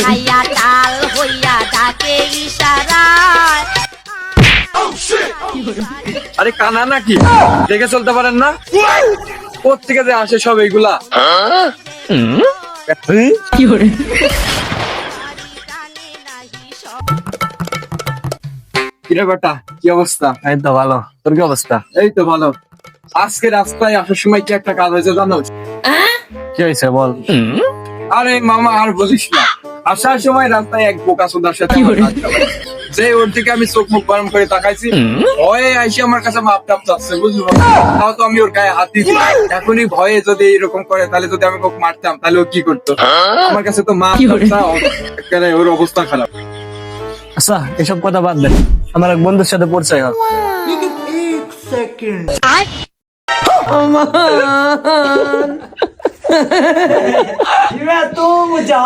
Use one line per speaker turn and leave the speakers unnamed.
ভাইয়া টাল হইয়া ডাকে ইশারায়।
আরে কানা নাকি দেখে চলতে পারেন না? কোত্থেকে যে আসে সব এইগুলা? কিরে বেটা, কি অবস্থা?
এই তো ভালো, তোর কি অবস্থা?
এই তো ভালো। আজকে রাস্তায় আসার সময় কি একটা কাজ হয়েছে জানো?
কি হয়েছে বল?
আরে মামা আর বলিস না, আসার সময় রাস্তায় এক বোকা সোদার সাথে আমার ধাক্কা লেগেছে। যে ওর দিকে আমি চোখ মুখ গরম করে তাকাইছি, ভয়ে আইসে আমার কাছে মাপ টাপ চাচ্ছে, বুঝলো? তাও তো আমি ওর গায়ে হাত দিয়েছি। এখনই ভয়ে যদি এরকম করে, তাহলে যদি আমি ওকে মারতাম তাহলে ও কি করতো? আমার কাছে তো মাপ টাপ চাও, ওর অবস্থা খারাপ।
আচ্ছা এসব কথা বাদ দে, আমার এক বন্ধুর সাথে পরিচয় হয়।
तू मुझा